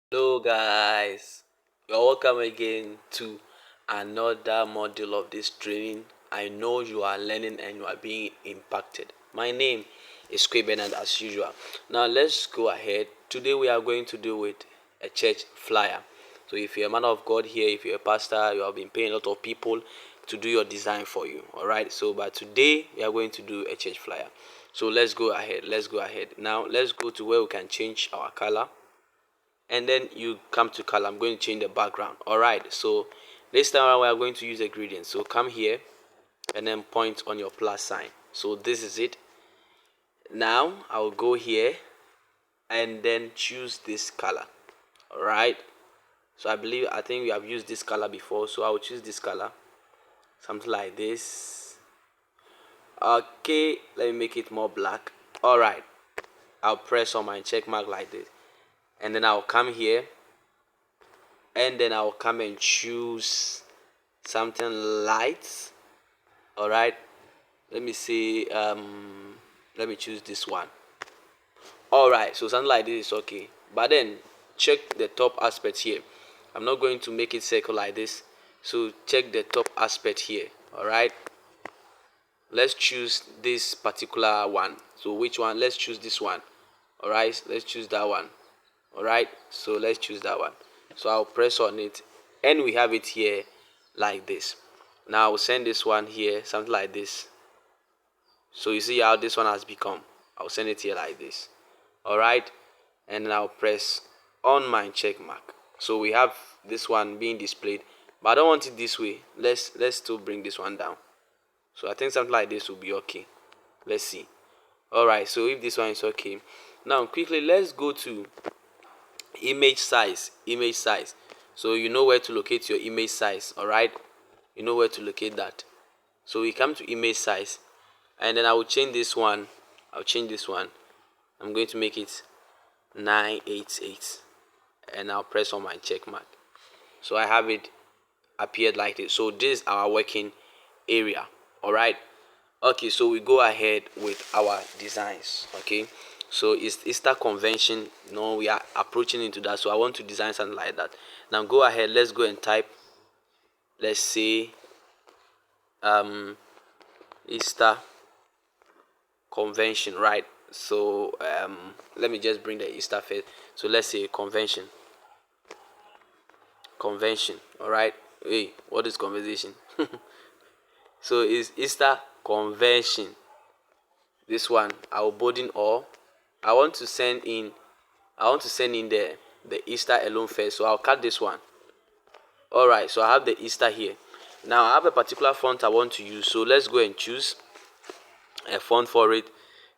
Hello guys, you're welcome again to another module of this training. I know you are learning and you are being impacted. My name is Bernard as usual. Now let's go ahead. Today we are going to do with a church flyer. So if you're a man of God here, if you're a pastor, you have been paying a lot of people to do your design for you. Alright, so but today we are going to do a church flyer. So let's go ahead. Now let's go to where we can change our color, and then you come to color. I'm going to change the background. All right, so this time around we are going to use a gradient. So come here and then point on your plus sign. So this is it. Now I'll go here and then choose this color. All right, so I think we have used this color before, so I will choose this color, something like this. Okay, let me make it more black. All right, I'll press on my check mark like this, and then I'll come here and then I'll come and choose something light. All right, let me see, let me choose this one. All right, so something like this is okay, but then check the top aspect here. I'm not going to make it circle like this, so check the top aspect here. All right, let's choose this particular one. So which one? Let's choose this one. All right, let's choose that one. All right, so let's choose that one. So I'll press on it and we have it here like this. Now I'll send this one here, something like this. So you see how this one has become. I'll send it here like this. All right, and then I'll press on my check mark. So we have this one being displayed, but I don't want it this way. Let's still bring this one down. So I think something like this will be okay. Let's see. All right, so if this one is okay, now quickly let's go to image size. So you know where to locate your image size. All right, you know where to locate that. So we come to image size, and then I will change this one. I'm going to make it 988, and I'll press on my check mark. So I have it appeared like this. So this is our working area. All right, okay, so we go ahead with our designs. Okay, so it's Easter convention. No, we are approaching into that, so I want to design something like that. Now go ahead, let's go and type, let's say Easter convention, right? So let me just bring the Easter first. So let's say convention. All right, hey, what is conversation? So it's Easter convention. This one I will bolding all. I want to send in the Easter alone first, so I'll cut this one. All right, so I have the Easter here. Now I have a particular font I want to use, so let's go and choose a font for it.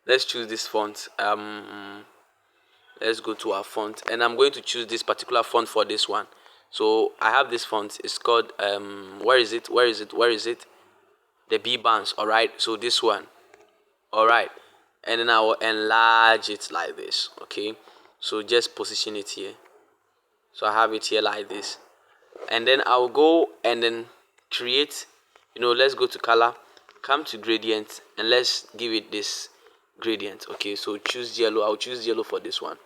Let's choose this font. Let's go to our font, and I'm going to choose this particular font for this one. So I have this font. It's called where is it? The B Bands. All right, so this one. All right, and then I will enlarge it like this. Okay, so just position it here. So I have it here like this, and then I'll go and then create, let's go to color, come to gradient, and let's give it this gradient. Okay, so choose yellow. I'll choose yellow for this one.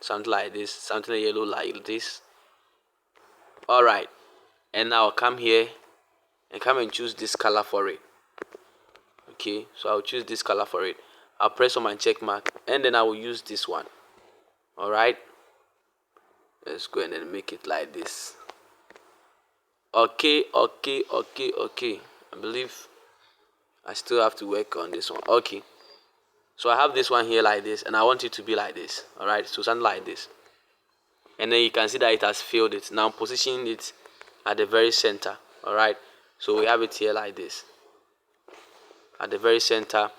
Something like this, something yellow like this. All right, and now I'll come here and come and choose this color for it. Okay, so I'll choose this color for it. I'll press on my check mark, and then I will use this one. All right, let's go and then make it like this. Okay. I believe I still have to work on this one. Okay, so I have this one here like this, and I want it to be like this. All right, so something like this, and then you can see that it has filled it. Now positioning it at the very center. All right, so we have it here like this at the very center.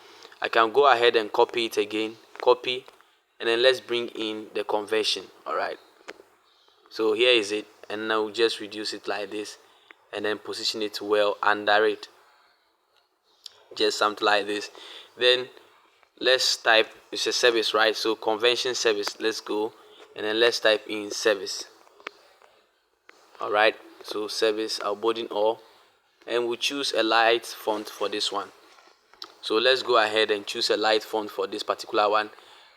I can go ahead and copy it again, and then let's bring in the conversion. All right, so here is it, and now we'll just reduce it like this, and then position it well under it, just something like this. Then let's type, it's a service, right? So convention service, let's go, and then let's type in service. All right, so service, I'll bold all, and we'll choose a light font for this one. So let's go ahead and choose a light font for this particular one.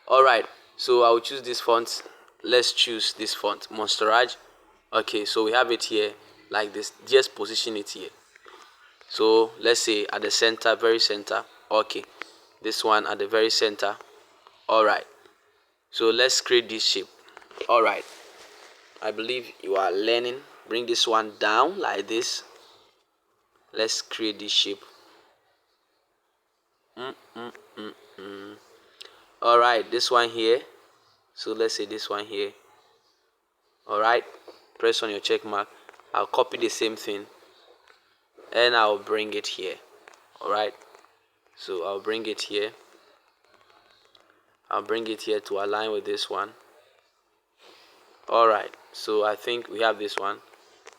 All right, So I'll choose this font. Let's choose this font, Monsterage. Okay, so we have it here like this. Just position it here. So let's say at the center, very center. Okay, this one at the very center. All right, so let's create this shape. All right, I believe you are learning. Bring this one down like this. Let's create this shape. All right, this one here. So let's say this one here. All right, press on your check mark. I'll copy the same thing and I'll bring it here. All right, so I'll bring it here. I'll bring it here to align with this one. All right, so I think we have this one.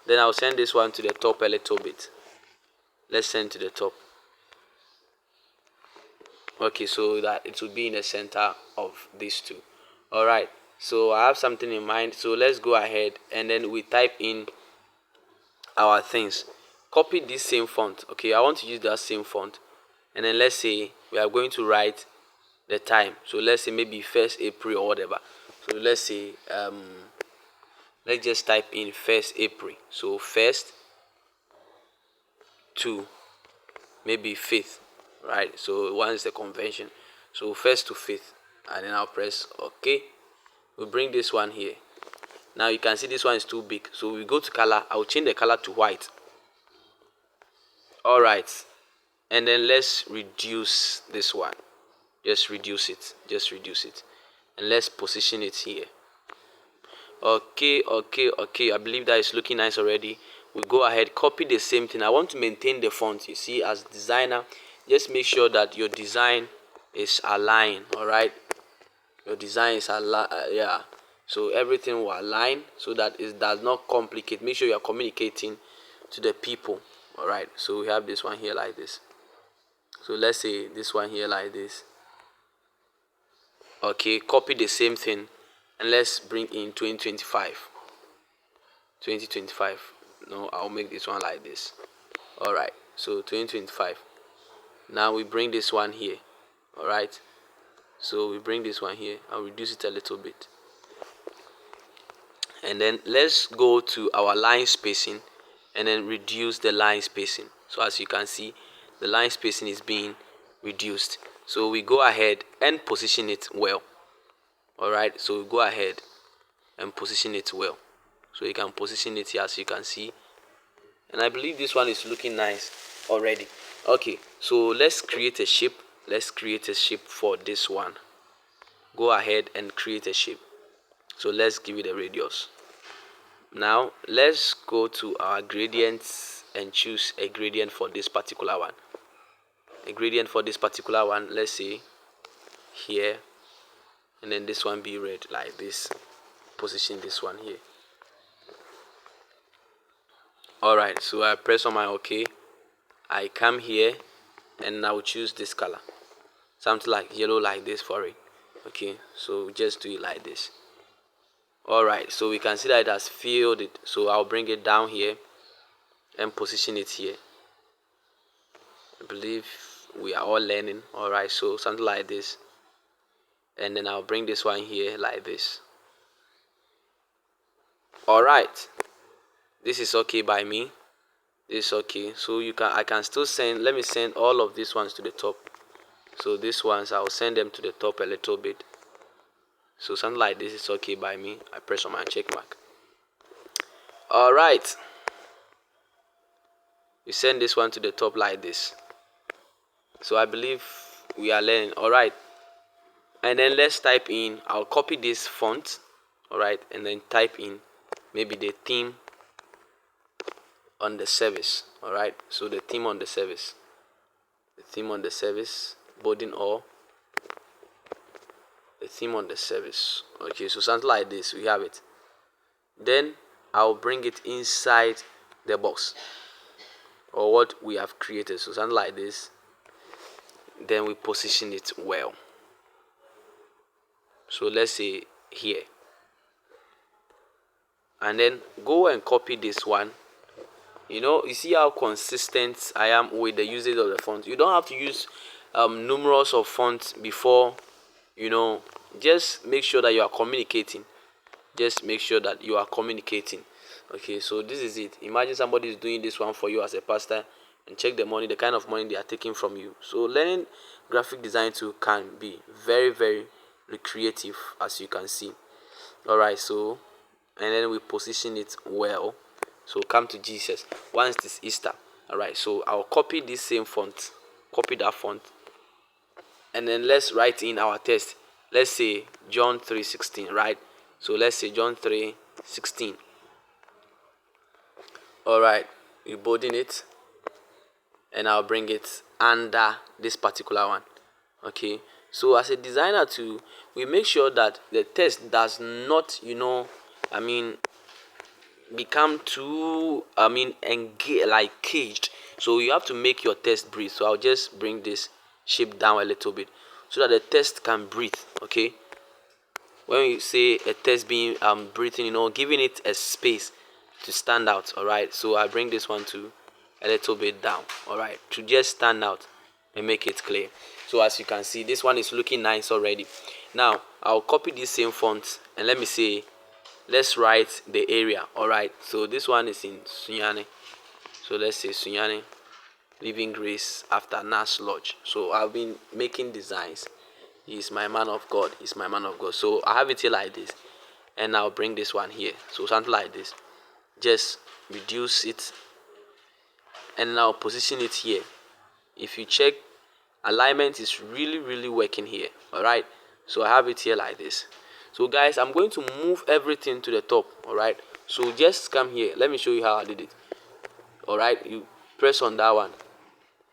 Then I'll send this one to the top a little bit. Let's send to the top. Okay, so that it will be in the center of these two. All right, so I have something in mind. So let's go ahead and then we type in our things. Copy this same font. Okay, I want to use that same font, and then let's say we are going to write the time. So let's say maybe 1st April or whatever. So let's say let's just type in 1st April. So 1st to maybe 5th, right? So one is the convention. So 1st to 5th, and then I'll press OK. We'll bring this one here. Now you can see this one is too big, so we go to color. I'll change the color to white. All right, and then let's reduce this one. Just reduce it, and let's position it here. Okay, I believe that is looking nice already. We go ahead, copy the same thing. I want to maintain the font. You see, as designer, just make sure that your design is aligned. All right, your design is aligned. Yeah, so everything will align so that it does not complicate. Make sure you are communicating to the people. All right, so we have this one here like this. So let's say this one here like this. Okay, copy the same thing and let's bring in 2025. No, I'll make this one like this. All right, so 2025. Now we bring this one here. All right, so we bring this one here. I'll reduce it a little bit, and then let's go to our line spacing and then reduce the line spacing. So as you can see, the line spacing is being reduced. So we go ahead and position it well. All right, so we go ahead and position it well. So you can position it here, as you can see, and I believe this one is looking nice already. Okay, so let's create a shape. Let's create a shape for this one. Go ahead and create a shape. So let's give it a radius. Now let's go to our gradients and choose a gradient for this particular one. A gradient for this particular one, let's say here, and then this one be red like this. Position this one here. All right, so I press on my OK. I come here and I will choose this color, something like yellow like this for it. Okay, so just do it like this. All right, so we can see that it has filled it. So I'll bring it down here and position it here. I believe we are all learning. All right, so something like this, and then I'll bring this one here like this. All right, this is okay by me. This is okay. So I can still send. Let me send all of these ones to the top. So these ones I'll send them to the top a little bit. So something like this is okay by me. I press on my check mark. All right, we send this one to the top like this. So I believe we are learning. All right, and then let's type in. I'll copy this font. All right, and then type in maybe the theme on the service. All right, so the theme on the service, boarding or the theme on the service. Okay, so something like this, we have it. Then I'll bring it inside the box or what we have created. So something like this. Then we position it well. So let's say here, and then go and copy this one. You see how consistent I am with the usage of the font. You don't have to use numerous of fonts before you know, just make sure that you are communicating. Just make sure that you are communicating. Okay, so this is it. Imagine somebody is doing this one for you as a pastor, and check the money, the kind of money they are taking from you. So learning graphic design too can be very, very creative, as you can see. All right, so and then we position it well. So come to Jesus once this Easter. All right, so I'll copy this same font, copy that font, and then let's write in our text. Let's say John 3:16, right? So let's say John 3:16. All right, you bolding it, and I'll bring it under this particular one. Okay, so as a designer too, we make sure that the text does not, become too, engage, like caged. So you have to make your text breathe. So I'll just bring this shape down a little bit so that the text can breathe. Okay, when you say a text being breathing, giving it a space to stand out. All right, so I bring this one to a little bit down. All right, to just stand out and make it clear. So as you can see, this one is looking nice already. Now I'll copy this same font, and let me say, let's write the area. All right, so this one is in Sunyani. So let's say Sunyani Living Grace after Nash Lodge. So I've been making designs. He's my man of God. He's my man of God. So I have it here like this, and I'll bring this one here. So something like this. Just reduce it, and now position it here. If you check, alignment is really, really working here. All right. So I have it here like this. So guys, I'm going to move everything to the top. All right. So just come here. Let me show you how I did it. All right. You press on that one.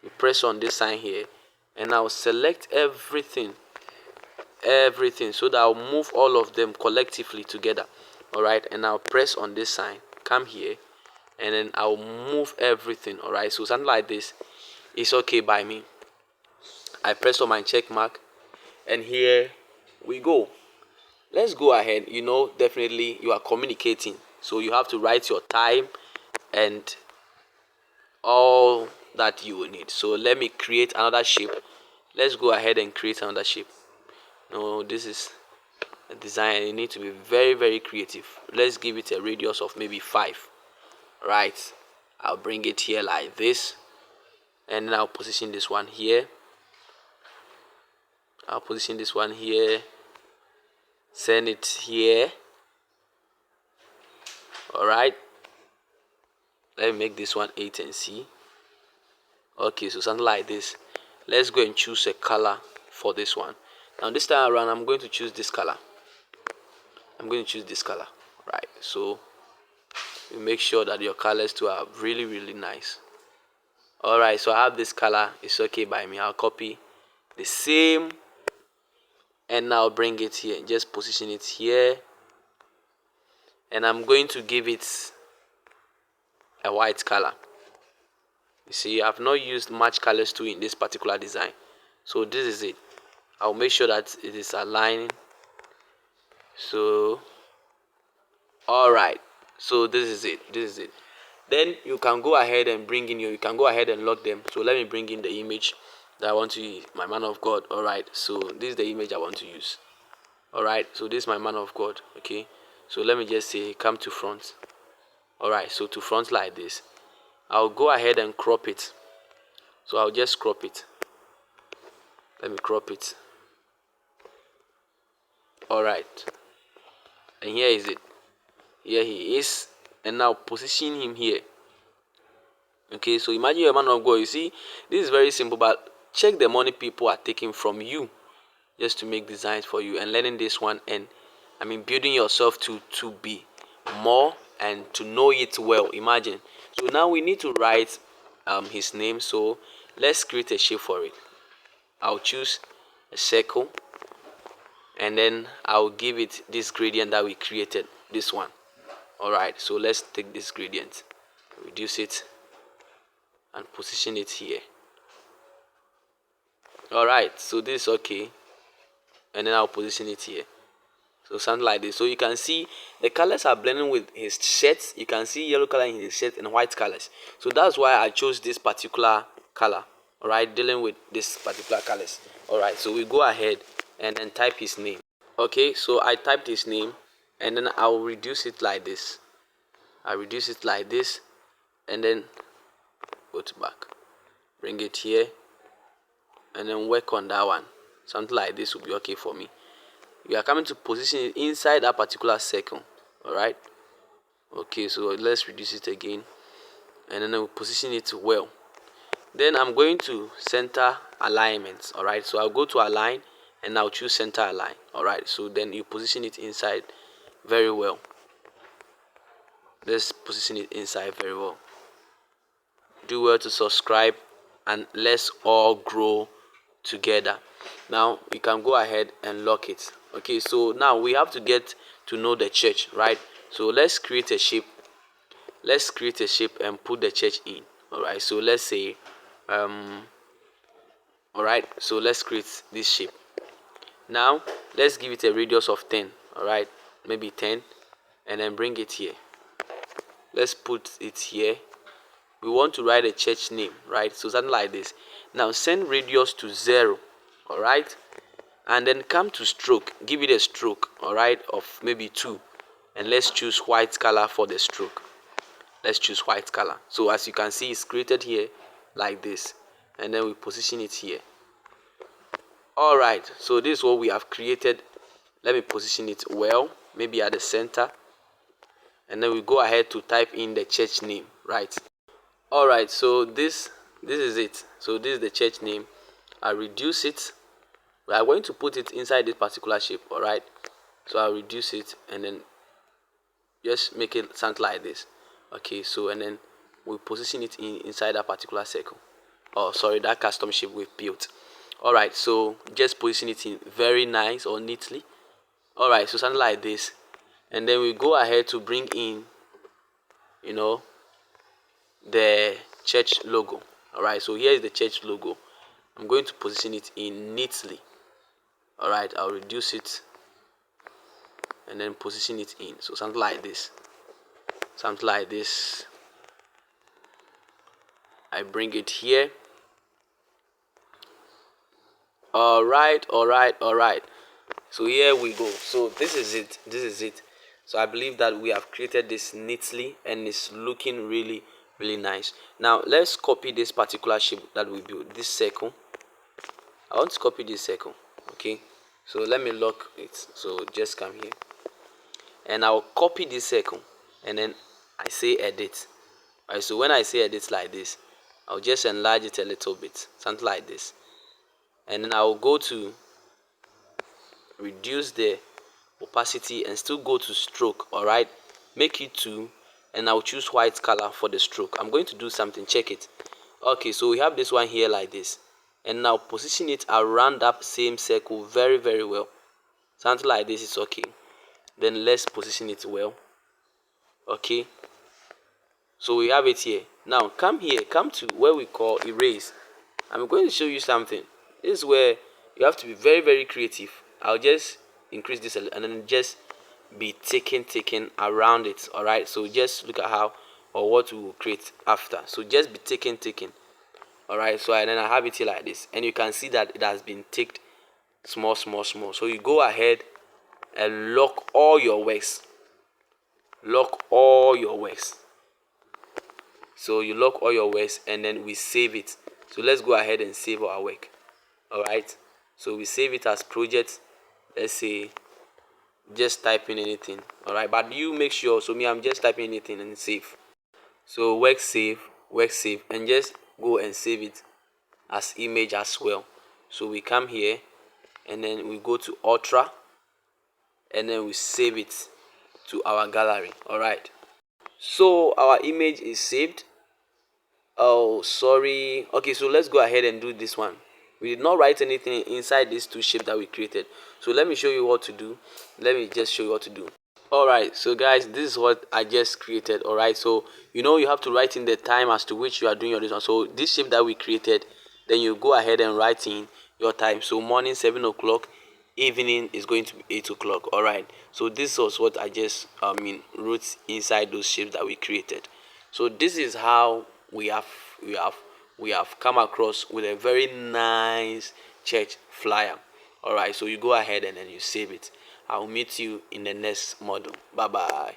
You press on this sign here, and I'll select everything so that I'll move all of them collectively together. All right, and I'll press on this sign, come here, and then I'll move everything. All right, so something like this is okay by me. I press on my check mark, and here we go. Let's go ahead. Definitely you are communicating, so you have to write your time and all that you will need. So let me create another shape. Let's go ahead and create another shape. No, this is a design. You need to be very, very creative. Let's give it a radius of maybe 5. Right, I'll bring it here like this, and then I'll position this one here. Send it here. All right, let me make this one 8 and see. Okay, so something like this. Let's go and choose a color for this one. Now this time around, I'm going to choose this color. Right, so you make sure that your colors too are really, really nice. All right, so I have this color. It's okay by me. I'll copy the same, and now bring it here. Just position it here, and I'm going to give it a white color. You see, I've not used much colors too in this particular design. So this is it. I'll make sure that it is aligning. So all right, so this is it. Then you can go ahead and bring in you can go ahead and lock them. So let me bring in the image that I want to use, my man of God. All right, so this is the image I want to use. All right, so this is my man of God. Okay, so let me just say come to front. All right, so to front like this. I'll go ahead and crop it. So I'll just crop it. Let me crop it. All right, and here is it. Here he is, and now position him here. Okay, so imagine you're a man of God. You see, this is very simple, but check the money people are taking from you just to make designs for you, and learning this one, and building yourself to be more and to know it well. Imagine. So now we need to write his name. So let's create a shape for it. I'll choose a circle, and then I'll give it this gradient that we created, this one. All right, so let's take this gradient, reduce it, and position it here. All right, so this is okay, and then I'll position it here. So something like this. So you can see the colors are blending with his shirt. You can see yellow color in his shirt and white colors. So that's why I chose this particular color. All right, dealing with this particular colors. All right, so we go ahead and then type his name. Okay, so I typed his name, and then I'll reduce it like this. I reduce it like this, and then go to back, bring it here, and then work on that one. Something like this will be okay for me. You are coming to position it inside that particular circle. All right. Okay, so let's reduce it again, and then I will position it well. Then I'm going to center alignment. All right, so I'll go to align, and I'll choose center align. All right, so then you position it inside very well. Let's position it inside very well. Do well to subscribe, and let's all grow together. Now you can go ahead and lock it. Okay, so now we have to get to know the church, right? So let's create a shape. Let's create a shape and put the church in. All right, so let's say all right, so let's create this shape. Now let's give it a radius of 10. All right, maybe 10, and then bring it here. Let's put it here. We want to write a church name, right? So something like this. Now send radius to 0. All right, and then come to stroke. Give it a stroke, all right, of maybe 2, and let's choose white color for the stroke. Let's choose white color. So as you can see, it's created here like this, and then we position it here. All right, so this is what we have created. Let me position it well, maybe at the center, and then we go ahead to type in the church name, right? All right, so this is it. So this is the church name. I reduce it. We are going to put it inside this particular shape. All right, so I'll reduce it, and then just make it something like this. Okay, so and then we position it inside that particular circle. Oh, sorry, that custom shape we've built. All right, so just position it in very nice or neatly. All right, so something like this, and then we go ahead to bring in, the church logo. All right, so here is the church logo. I'm going to position it in neatly. All right, I'll reduce it and then position it in. So something like this. Something like this. I bring it here. All right. So here we go. So this is it. So I believe that we have created this neatly, and it's looking really nice. Now let's copy this particular shape that we built, this circle. I want to copy this circle. Okay, so let me lock it. So just come here, and I'll copy this circle, and then I say edit. Alright, so when I say edit like this, I'll just enlarge it a little bit, something like this, and then I'll go to reduce the opacity and still go to stroke. All right, make it 2, and I'll choose white color for the stroke. I'm going to do something. Check it. Okay, so we have this one here like this, and now position it around that same circle very well. Something like this is okay. Then let's position it well. Okay, so we have it here. Now come here, come to where we call erase. I'm going to show you something. This is where you have to be very creative. I'll just increase this and then just be taking around it. All right, so just look at how or what we will create after. So just be taking. All right, so and then I have it here like this, and you can see that it has been ticked small. So you go ahead and lock all your works. So you lock all your works, and then we save it. So let's go ahead and save our work. All right, so we save it as project. Let's say just type in anything. All right, but you make sure. So me, I'm just typing anything and save. So work save, and just go and save it as image as well. So we come here, and then we go to ultra, and then we save it to our gallery. All right, so our image is saved. Oh, sorry. Okay, so let's go ahead and do this one. We did not write anything inside these 2 shapes that we created. So let me show you what to do. Alright, so guys, this is what I just created. Alright, so you have to write in the time as to which you are doing your this one. So this shape that we created, then you go ahead and write in your time. So morning 7 o'clock, evening is going to be 8 o'clock. Alright, so this was what I just wrote inside those shapes that we created. So this is how we have come across with a very nice church flyer. All right, so you go ahead and then you save it. I'll meet you in the next model. Bye bye.